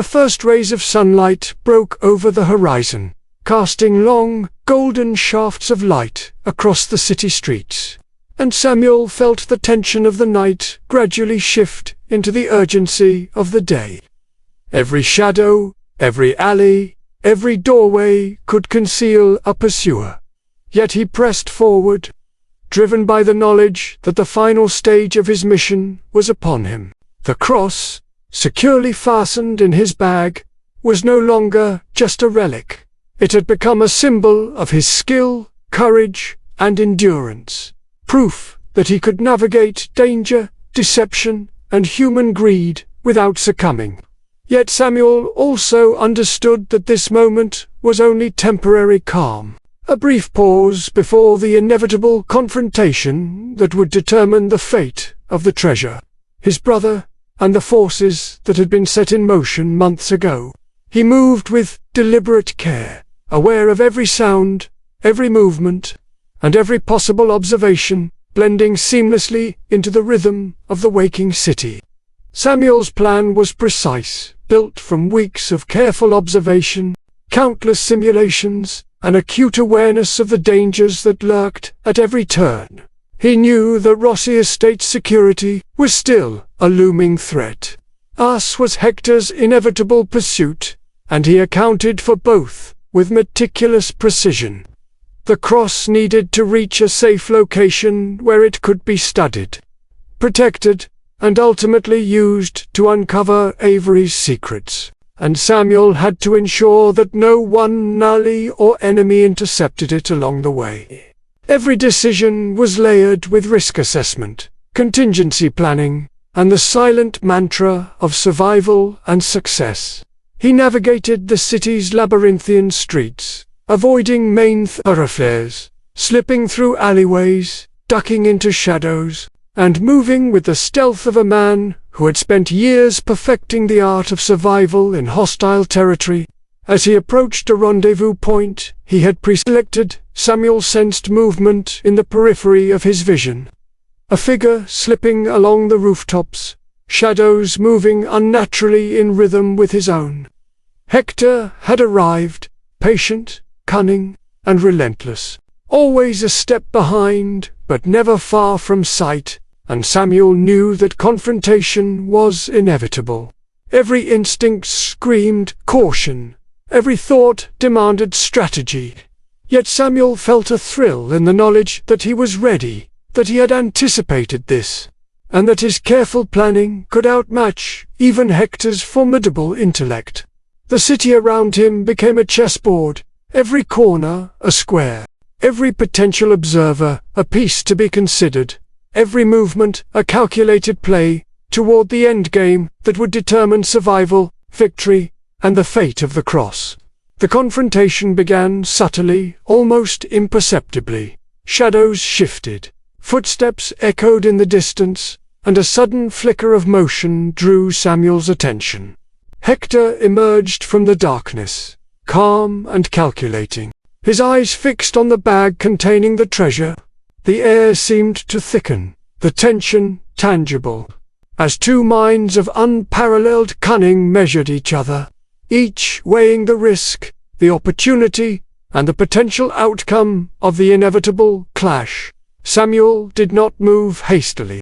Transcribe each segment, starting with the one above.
The first rays of sunlight broke over the horizon, casting long, golden shafts of light across the city streets, and Samuel felt the tension of the night gradually shift into the urgency of the day. Every shadow, every alley, every doorway could conceal a pursuer. Yet he pressed forward, driven by the knowledge that the final stage of his mission was upon him. The cross, securely fastened in his bag, was no longer just a relic. It had become a symbol of his skill, courage, and endurance, proof that he could navigate danger, deception, and human greed without succumbing. Yet Samuel also understood that this moment was only temporary calm, a brief pause before the inevitable confrontation that would determine the fate of the treasure, his brother, and the forces that had been set in motion months ago. He moved with deliberate care, aware of every sound, every movement, and every possible observation, blending seamlessly into the rhythm of the waking city. Samuel's plan was precise, built from weeks of careful observation, countless simulations, and acute awareness of the dangers that lurked at every turn. He knew that Rossi Estate's security was still a looming threat, as was Hector's inevitable pursuit, and he accounted for both with meticulous precision. The cross needed to reach a safe location where it could be studied, protected, and ultimately used to uncover Avery's secrets, and Samuel had to ensure that no one Nully or enemy intercepted it along the way. Every decision was layered with risk assessment, contingency planning, and the silent mantra of survival and success. He navigated the city's labyrinthian streets, avoiding main thoroughfares, slipping through alleyways, ducking into shadows, and moving with the stealth of a man who had spent years perfecting the art of survival in hostile territory. As he approached a rendezvous point he had pre-selected, Samuel sensed movement in the periphery of his vision. A figure slipping along the rooftops, shadows moving unnaturally in rhythm with his own. Hector had arrived, patient, cunning, and relentless, always a step behind, but never far from sight, and Samuel knew that confrontation was inevitable. Every instinct screamed caution, every thought demanded strategy. Yet Samuel felt a thrill in the knowledge that he was ready, that he had anticipated this, and that his careful planning could outmatch even Hector's formidable intellect. The city around him became a chessboard, every corner a square, every potential observer a piece to be considered, every movement a calculated play toward the endgame that would determine survival, victory, and the fate of the cross. The confrontation began subtly, almost imperceptibly. Shadows shifted, footsteps echoed in the distance, and a sudden flicker of motion drew Samuel's attention. Hector emerged from the darkness, calm and calculating, his eyes fixed on the bag containing the treasure. The air seemed to thicken, the tension tangible, as two minds of unparalleled cunning measured each other, each weighing the risk, the opportunity, and the potential outcome of the inevitable clash. Samuel did not move hastily.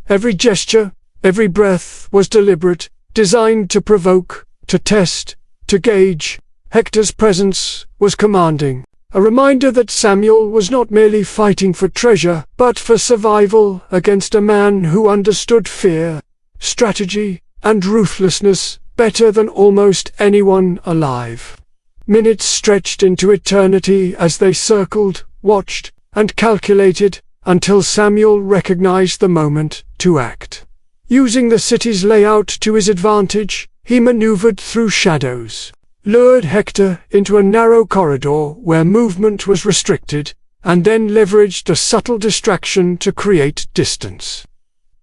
Every gesture, every breath was deliberate, designed to provoke, to test, to gauge. Hector's presence was commanding, a reminder that Samuel was not merely fighting for treasure, but for survival against a man who understood fear, strategy, and ruthlessness better than almost anyone alive. Minutes stretched into eternity as they circled, watched, and calculated, until Samuel recognized the moment to act. Using the city's layout to his advantage, he maneuvered through shadows, lured Hector into a narrow corridor where movement was restricted, and then leveraged a subtle distraction to create distance.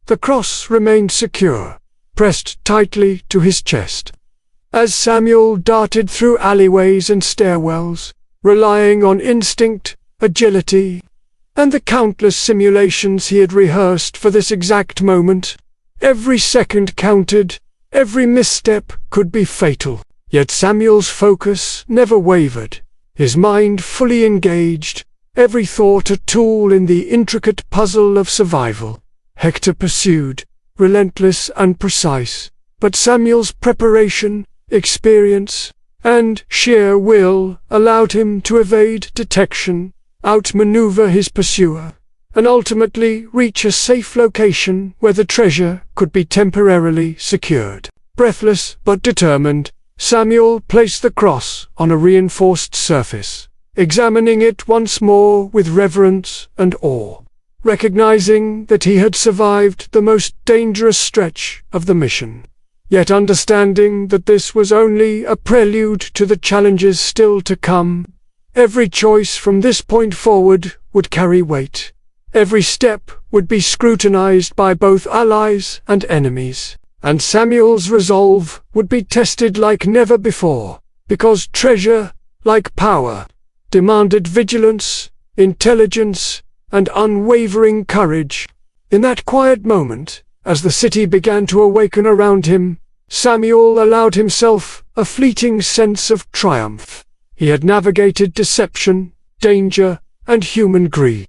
The cross remained secure, pressed tightly to his chest. As Samuel darted through alleyways and stairwells, relying on instinct, agility, and the countless simulations he had rehearsed for this exact moment, every second counted, Every misstep could be fatal. Yet Samuel's focus never wavered, his mind fully engaged, every thought a tool in the intricate puzzle of survival. Hector pursued, relentless and precise, but Samuel's preparation, experience, and sheer will allowed him to evade detection, outmaneuver his pursuer, and ultimately reach a safe location where the treasure could be temporarily secured. Breathless but determined, Samuel placed the cross on a reinforced surface, examining it once more with reverence and awe, recognizing that he had survived the most dangerous stretch of the mission, yet understanding that this was only a prelude to the challenges still to come. Every choice from this point forward would carry weight. Every step would be scrutinized by both allies and enemies, and Samuel's resolve would be tested like never before, because treasure, like power, demanded vigilance, intelligence, and unwavering courage. In that quiet moment, as the city began to awaken around him, Samuel allowed himself a fleeting sense of triumph. He had navigated deception, danger, and human greed.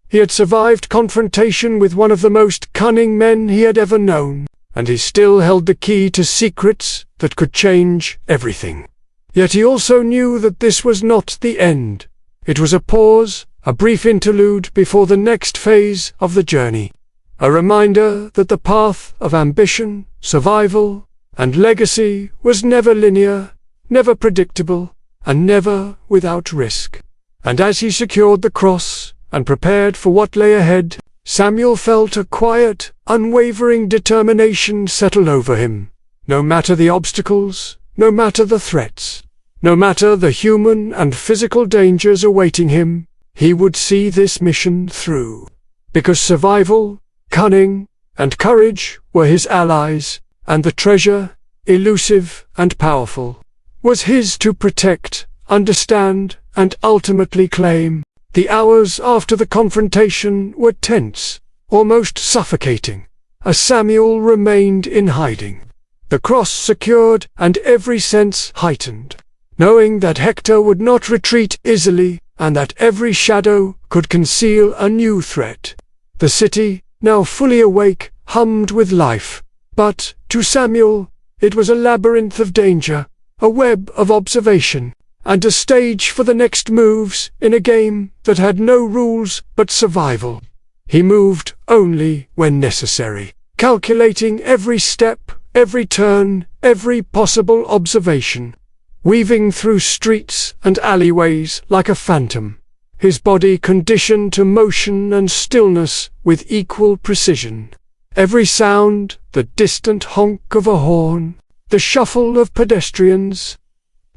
He had survived confrontation with one of the most cunning men he had ever known, and he still held the key to secrets that could change everything. Yet he also knew that this was not the end. It was a pause, a brief interlude before the next phase of the journey. A reminder that the path of ambition, survival, and legacy was never linear, never predictable, and never without risk. And as he secured the cross and prepared for what lay ahead, Samuel felt a quiet, unwavering determination settle over him. No matter the obstacles, no matter the threats, no matter the human and physical dangers awaiting him, he would see this mission through. Because survival, cunning, and courage were his allies, and the treasure, elusive and powerful, was his to protect, understand, and ultimately claim. The hours after the confrontation were tense, almost suffocating, as Samuel remained in hiding, the cross secured and every sense heightened, knowing that Hector would not retreat easily and that every shadow could conceal a new threat. The city, now fully awake, hummed with life, but, to Samuel, it was a labyrinth of danger, a web of observation, and a stage for the next moves in a game that had no rules but survival. He moved only when necessary, calculating every step, every turn, every possible observation, weaving through streets and alleyways like a phantom, his body conditioned to motion and stillness with equal precision. Every sound, the distant honk of a horn, the shuffle of pedestrians,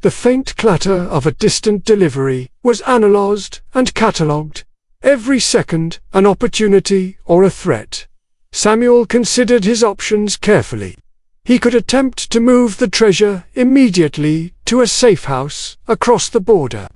the faint clatter of a distant delivery, was analyzed and catalogued, every second an opportunity or a threat. Samuel considered his options carefully. He could attempt to move the treasure immediately to a safe house across the border.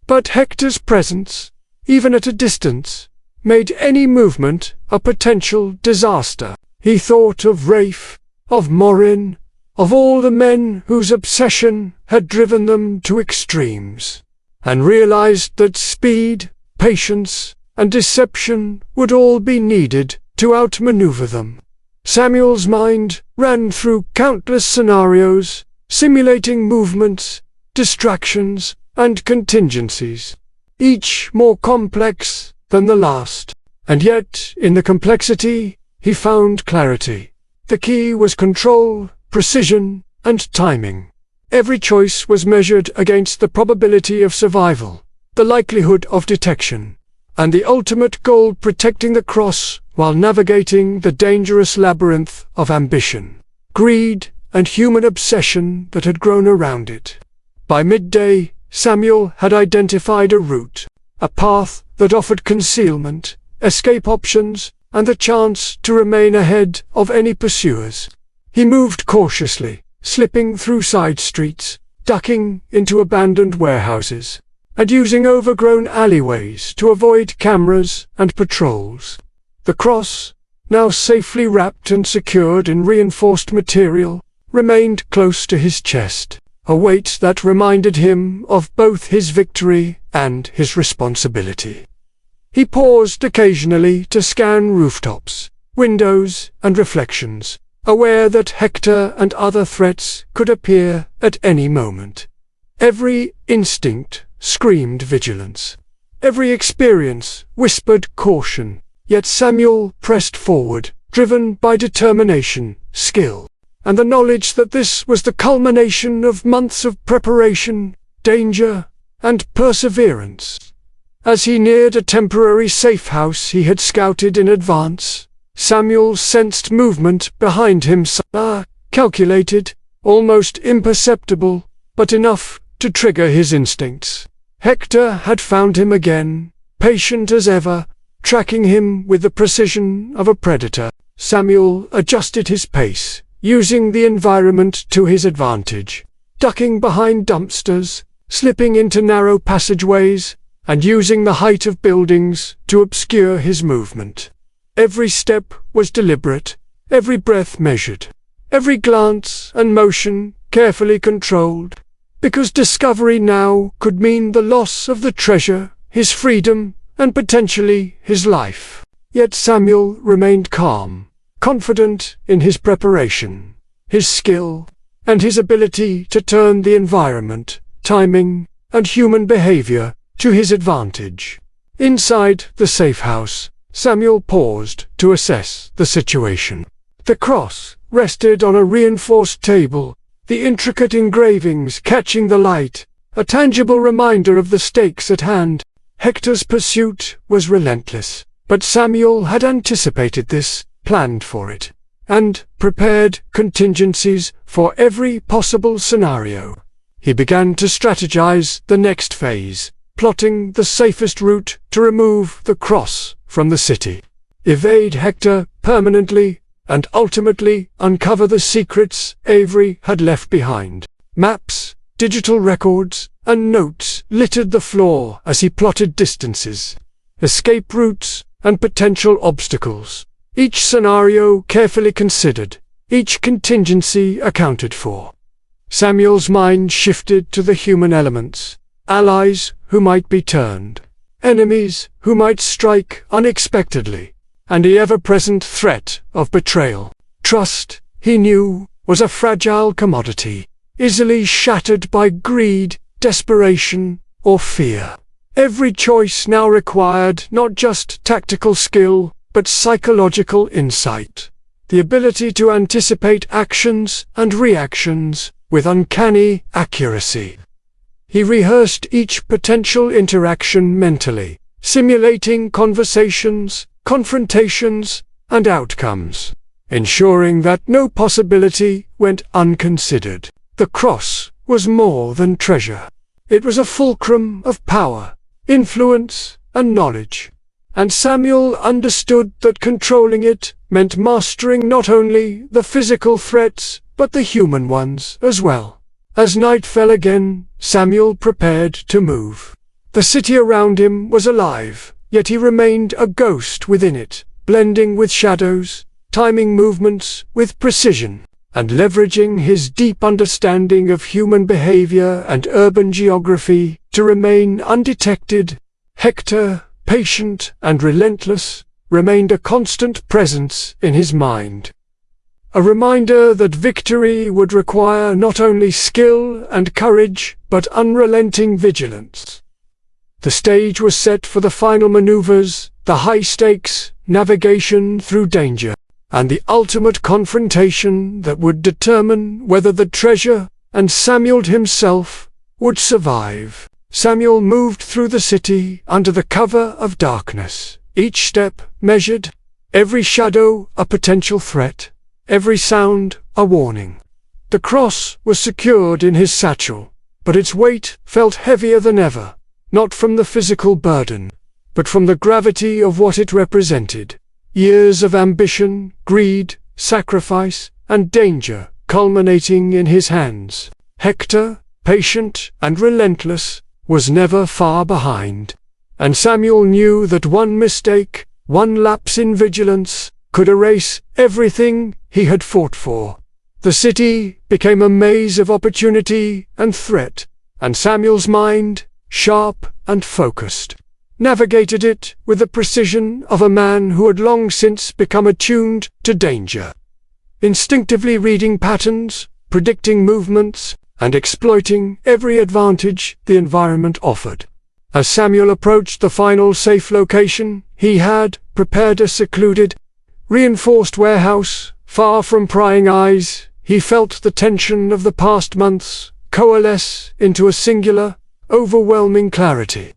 But Hector's presence, even at a distance, made any movement a potential disaster. He thought of Rafe, of Morin, of all the men whose obsession had driven them to extremes, and realized that speed, patience, and deception would all be needed to outmaneuver them. Samuel's mind ran through countless scenarios, simulating movements, distractions, and contingencies, each more complex than the last. And yet, in the complexity, he found clarity. The key was control, precision, and timing. Every choice was measured against the probability of survival, the likelihood of detection, and the ultimate goal: protecting the cross while navigating the dangerous labyrinth of ambition, greed, and human obsession that had grown around it. By midday, Samuel had identified a route, a path that offered concealment, escape options, and the chance to remain ahead of any pursuers. He moved cautiously, slipping through side streets, ducking into abandoned warehouses, and using overgrown alleyways to avoid cameras and patrols. The cross, now safely wrapped and secured in reinforced material, remained close to his chest, a weight that reminded him of both his victory and his responsibility. He paused occasionally to scan rooftops, windows, and reflections, aware that Hector and other threats could appear at any moment. Every instinct screamed vigilance. Every experience whispered caution, yet Samuel pressed forward, driven by determination, skill, and the knowledge that this was the culmination of months of preparation, danger, and perseverance. As he neared a temporary safe house he had scouted in advance, Samuel sensed movement behind him, calculated, almost imperceptible, but enough to trigger his instincts. Hector had found him again, patient as ever, tracking him with the precision of a predator. Samuel adjusted his pace, using the environment to his advantage, ducking behind dumpsters, slipping into narrow passageways, and using the height of buildings to obscure his movement. Every step was deliberate, every breath measured, every glance and motion carefully controlled, because discovery now could mean the loss of the treasure, his freedom, and potentially his life. Yet Samuel remained calm, confident in his preparation, his skill, and his ability to turn the environment, timing, and human behavior to his advantage. Inside the safe house, Samuel paused to assess the situation. The cross rested on a reinforced table, the intricate engravings catching the light, a tangible reminder of the stakes at hand. Hector's pursuit was relentless, but Samuel had anticipated this, planned for it, and prepared contingencies for every possible scenario. He began to strategize the next phase, plotting the safest route to remove the cross from the city, evade Hector permanently, and ultimately uncover the secrets Avery had left behind. Maps, digital records, and notes littered the floor as he plotted distances, escape routes, and potential obstacles. Each scenario carefully considered, each contingency accounted for. Samuel's mind shifted to the human elements, allies who might be turned, enemies who might strike unexpectedly, and the ever-present threat of betrayal. Trust, he knew, was a fragile commodity, easily shattered by greed, desperation, or fear. Every choice now required not just tactical skill, but psychological insight, the ability to anticipate actions and reactions with uncanny accuracy. He rehearsed each potential interaction mentally, simulating conversations, confrontations, and outcomes, ensuring that no possibility went unconsidered. The cross was more than treasure. It was a fulcrum of power, influence, and knowledge, and Samuel understood that controlling it meant mastering not only the physical threats, but the human ones as well. As night fell again, Samuel prepared to move. The city around him was alive, yet he remained a ghost within it, blending with shadows, timing movements with precision, and leveraging his deep understanding of human behavior and urban geography to remain undetected. Hector, patient and relentless, remained a constant presence in his mind. A reminder that victory would require not only skill and courage, but unrelenting vigilance. The stage was set for the final maneuvers, the high-stakes navigation through danger, and the ultimate confrontation that would determine whether the treasure and Samuel himself would survive. Samuel moved through the city under the cover of darkness, each step measured, every shadow a potential threat, every sound a warning. The cross was secured in his satchel, but its weight felt heavier than ever, not from the physical burden, but from the gravity of what it represented. Years of ambition, greed, sacrifice, and danger culminating in his hands. Hector, patient and relentless, was never far behind, and Samuel knew that one mistake, one lapse in vigilance, could erase everything he had fought for. The city became a maze of opportunity and threat, and Samuel's mind, sharp and focused, navigated it with the precision of a man who had long since become attuned to danger. Instinctively reading patterns, predicting movements, and exploiting every advantage the environment offered. As Samuel approached the final safe location, he had prepared a secluded, reinforced warehouse, far from prying eyes. He felt the tension of the past months coalesce into a singular, overwhelming clarity.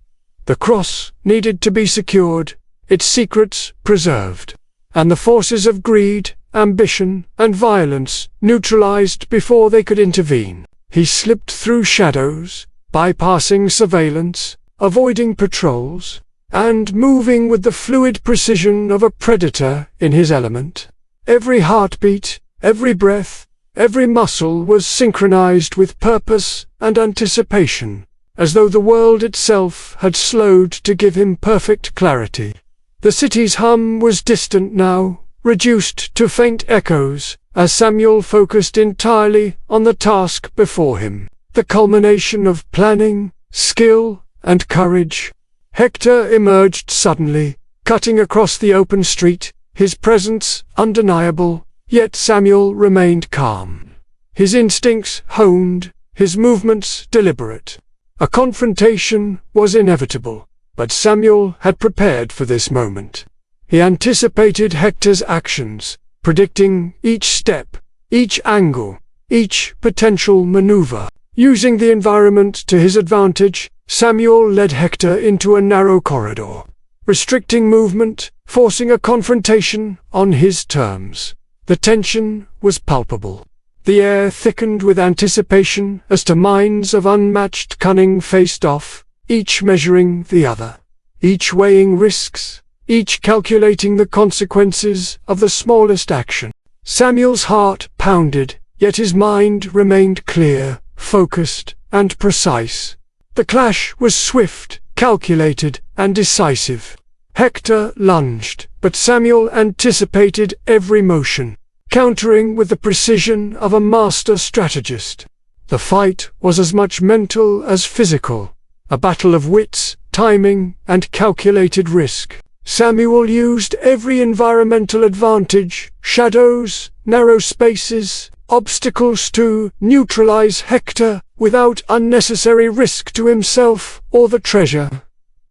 The cross needed to be secured, its secrets preserved, and the forces of greed, ambition, and violence neutralized before they could intervene. He slipped through shadows, bypassing surveillance, avoiding patrols, and moving with the fluid precision of a predator in his element. Every heartbeat, every breath, every muscle was synchronized with purpose and anticipation, as though the world itself had slowed to give him perfect clarity. The city's hum was distant now, reduced to faint echoes, as Samuel focused entirely on the task before him, the culmination of planning, skill, and courage. Hector emerged suddenly, cutting across the open street, his presence undeniable, yet Samuel remained calm. His instincts honed, his movements deliberate. A confrontation was inevitable, but Samuel had prepared for this moment. He anticipated Hector's actions, predicting each step, each angle, each potential maneuver. Using the environment to his advantage, Samuel led Hector into a narrow corridor, restricting movement, forcing a confrontation on his terms. The tension was palpable. The air thickened with anticipation as two minds of unmatched cunning faced off, each measuring the other, each weighing risks, each calculating the consequences of the smallest action. Samuel's heart pounded, yet his mind remained clear, focused, and precise. The clash was swift, calculated, and decisive. Hector lunged, but Samuel anticipated every motion, countering with the precision of a master strategist. The fight was as much mental as physical, a battle of wits, timing, and calculated risk. Samuel used every environmental advantage, shadows, narrow spaces, obstacles to neutralize Hector without unnecessary risk to himself or the treasure.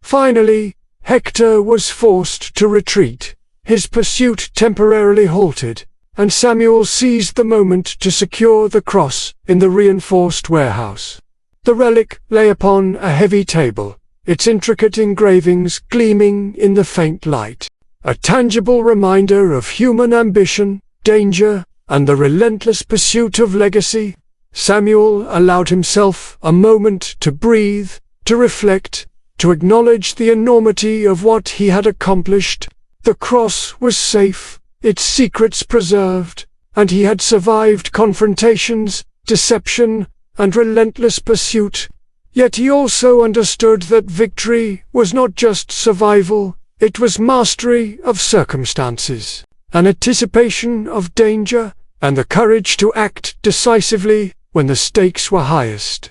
Finally, Hector was forced to retreat. His pursuit temporarily halted, and Samuel seized the moment to secure the cross in the reinforced warehouse. The relic lay upon a heavy table, its intricate engravings gleaming in the faint light, a tangible reminder of human ambition, danger, and the relentless pursuit of legacy. Samuel allowed himself a moment to breathe, to reflect, to acknowledge the enormity of what he had accomplished. The cross was safe, its secrets preserved, and he had survived confrontations, deception, and relentless pursuit. Yet he also understood that victory was not just survival, it was mastery of circumstances, an anticipation of danger, and the courage to act decisively when the stakes were highest.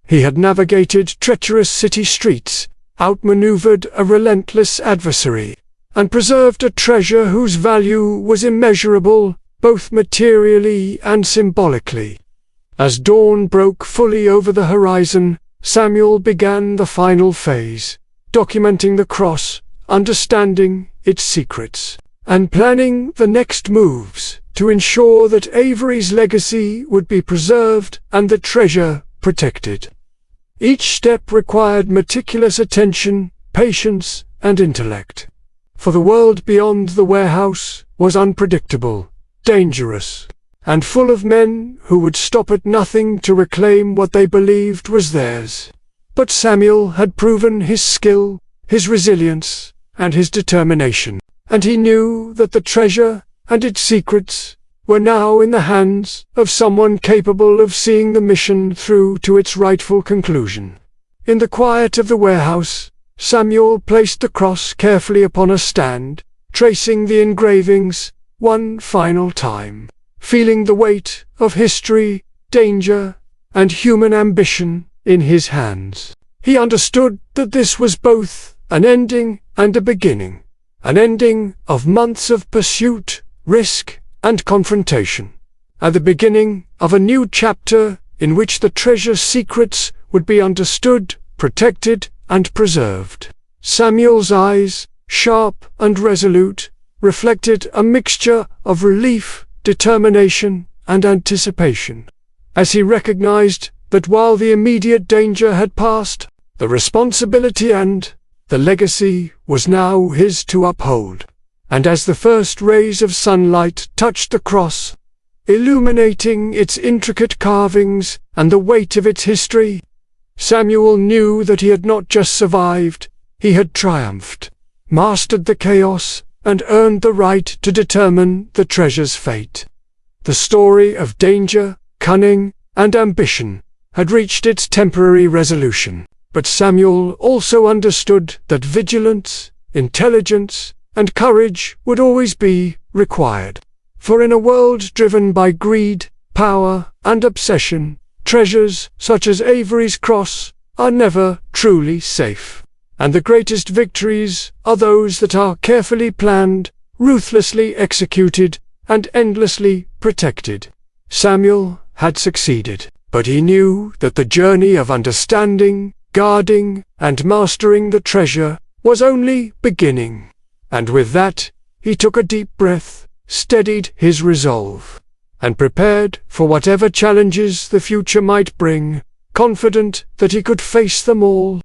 He had navigated treacherous city streets, outmaneuvered a relentless adversary, and preserved a treasure whose value was immeasurable, both materially and symbolically. As dawn broke fully over the horizon, Samuel began the final phase, documenting the cross, understanding its secrets, and planning the next moves to ensure that Avery's legacy would be preserved and the treasure protected. Each step required meticulous attention, patience, and intellect. For the world beyond the warehouse was unpredictable, dangerous, and full of men who would stop at nothing to reclaim what they believed was theirs. But Samuel had proven his skill, his resilience, and his determination, and he knew that the treasure and its secrets were now in the hands of someone capable of seeing the mission through to its rightful conclusion. In the quiet of the warehouse, Samuel placed the cross carefully upon a stand, tracing the engravings one final time. feeling the weight of history, danger, and human ambition in his hands. He understood that this was both an ending and a beginning, an ending of months of pursuit, risk, and confrontation, and the beginning of a new chapter in which the treasure's secrets would be understood, protected, and preserved. Samuel's eyes, sharp and resolute, reflected a mixture of relief, determination, and anticipation, as he recognized that while the immediate danger had passed, the responsibility and the legacy was now his to uphold. And as the first rays of sunlight touched the cross, illuminating its intricate carvings and the weight of its history, Samuel knew that he had not just survived, he had triumphed, mastered the chaos, and earned the right to determine the treasure's fate. The story of danger, cunning, and ambition had reached its temporary resolution, but Samuel also understood that vigilance, intelligence, and courage would always be required. For in a world driven by greed, power, and obsession, treasures such as Avery's cross are never truly safe. And the greatest victories are those that are carefully planned, ruthlessly executed, and endlessly protected. Samuel had succeeded, but he knew that the journey of understanding, guarding, and mastering the treasure was only beginning. And with that, he took a deep breath, steadied his resolve, and prepared for whatever challenges the future might bring, confident that he could face them all